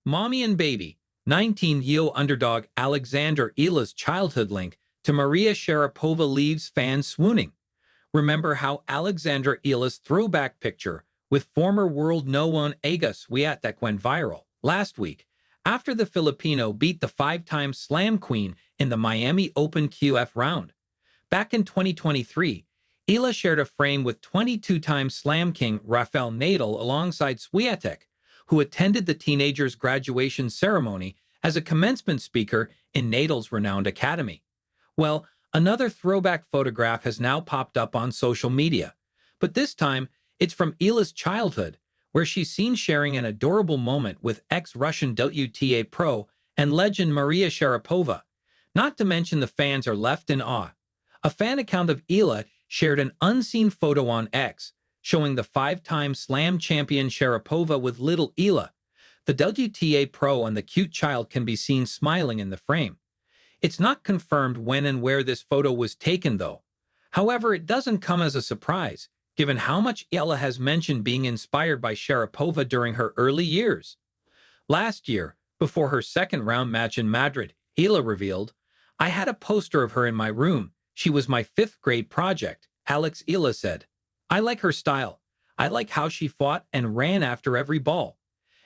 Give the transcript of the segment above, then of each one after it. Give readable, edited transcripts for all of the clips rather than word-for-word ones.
Mommy and Baby, 19-year underdog Alexandra Eala's childhood link to Maria Sharapova leaves fans swooning. Remember how Alexandra Eala's throwback picture with former world wnba Swiatek went viral last week after the Filipino beat the five-time slam queen in the Miami Open QF round. Back in 2023, Eala shared a frame with 22-time slam king Rafael Nadal alongside Swiatek, who attended the teenager's graduation ceremony as a commencement speaker in Nadal's renowned academy. Well, another throwback photograph has now popped up on social media, but this time it's from Eala's childhood, where she's seen sharing an adorable moment with ex-Russian WTA pro and legend Maria Sharapova. Not to mention the fans are left in awe. A fan account of Eala shared an unseen photo on X, showing the five-time slam champion Sharapova with little Eala. The WTA pro and the cute child can be seen smiling in the frame. It's not confirmed when and where this photo was taken, though. However, it doesn't come as a surprise, given how much Eala has mentioned being inspired by Sharapova during her early years. Last year, before her second-round match in Madrid, Eala revealed, "I had a poster of her in my room. She was my fifth-grade project," Alex Eala said. "I like her style. I like how she fought and ran after every ball."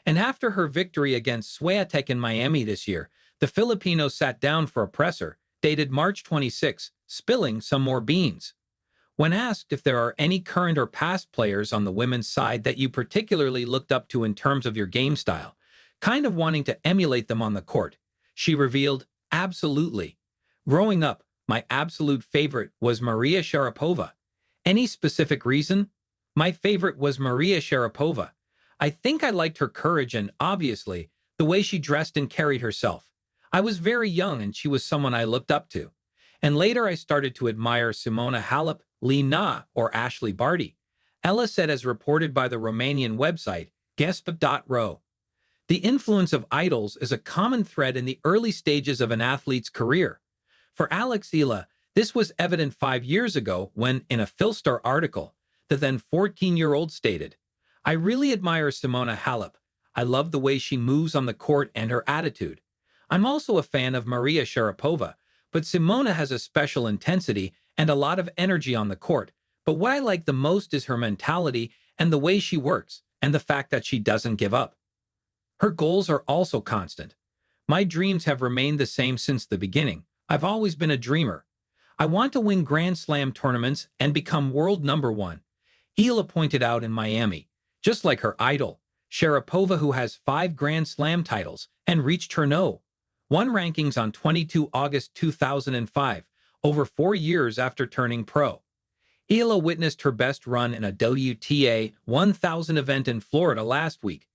And after her victory against Swiatek in Miami this year, the Filipino sat down for a presser, dated March 26, spilling some more beans. When asked if there are any current or past players on the women's side that you particularly looked up to in terms of your game style, kind of wanting to emulate them on the court, she revealed, "Absolutely. Growing up, my absolute favorite was Maria Sharapova. Any specific reason? My favorite was Maria Sharapova. I think I liked her courage and, obviously, the way she dressed and carried herself. I was very young and she was someone I looked up to. And later I started to admire Simona Halep, Lee Na, or Ashley Barty," Ella said as reported by the Romanian website Gespa.ro. The influence of idols is a common thread in the early stages of an athlete's career. For Alex Eala, this was evident 5 years ago when, in a Philstar article, the then 14-year-old stated, "I really admire Simona Halep. I love the way she moves on the court and her attitude. I'm also a fan of Maria Sharapova, but Simona has a special intensity and a lot of energy on the court. But what I like the most is her mentality and the way she works, and the fact that she doesn't give up. Her goals are also constant. My dreams have remained the same since the beginning. I've always been a dreamer. I want to win Grand Slam tournaments and become world number one," Eala pointed out in Miami. Just like her idol, Sharapova, who has 5 Grand Slam titles and reached her No.1 rankings on 22 August 2005, over 4 years after turning pro. Eala witnessed her best run in a WTA 1000 event in Florida last week.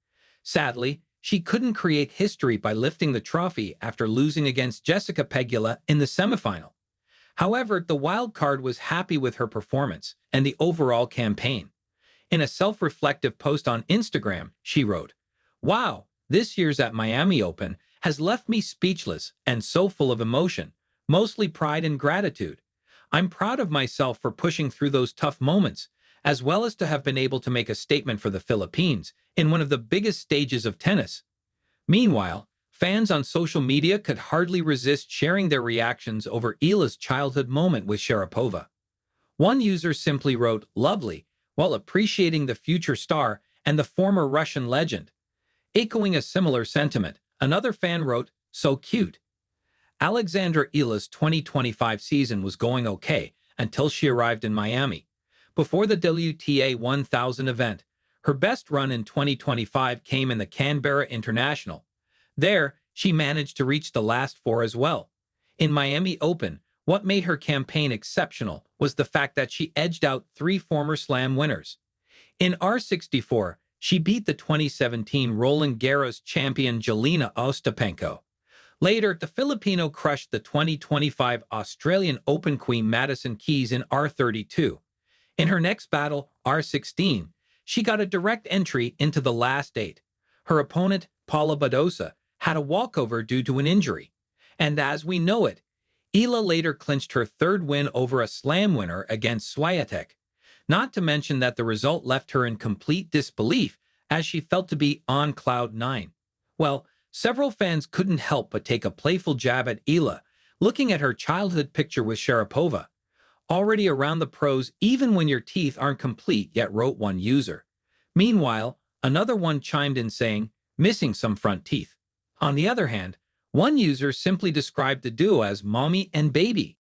Sadly, she couldn't create history by lifting the trophy after losing against Jessica Pegula in the semifinal. However, the wild card was happy with her performance and the overall campaign. In a self-reflective post on Instagram, she wrote, "Wow, this year's at Miami Open has left me speechless and so full of emotion, mostly pride and gratitude. I'm proud of myself for pushing through those tough moments, as well as to have been able to make a statement for the Philippines in one of the biggest stages of tennis." Meanwhile, fans on social media could hardly resist sharing their reactions over Eala's childhood moment with Sharapova. One user simply wrote, "Lovely," while appreciating the future star and the former Russian legend. Echoing a similar sentiment, another fan wrote, "So cute." Alexandra Eala's 2025 season was going okay until she arrived in Miami. Before the WTA 1000 event, her best run in 2025 came in the Canberra International. There, she managed to reach the last 4 as well. In Miami Open, what made her campaign exceptional was the fact that she edged out 3 former Slam winners. In R64, she beat the 2017 Roland Garros champion Jelena Ostapenko. Later, the Filipino crushed the 2025 Australian Open queen Madison Keys in R32. In her next battle, R16, she got a direct entry into the last 8. Her opponent, Paula Badosa, had a walkover due to an injury. And as we know it, Eala later clinched her 3rd win over a Slam winner against Swiatek. Not to mention that the result left her in complete disbelief as she felt to be on cloud 9. Well, Several fans couldn't help but take a playful jab at Eala, looking at her childhood picture with Sharapova. Already around the pros even when your teeth aren't complete yet, wrote one user. Meanwhile, another one chimed in saying, missing some front teeth. On the other hand, one user simply described the duo as mommy and baby.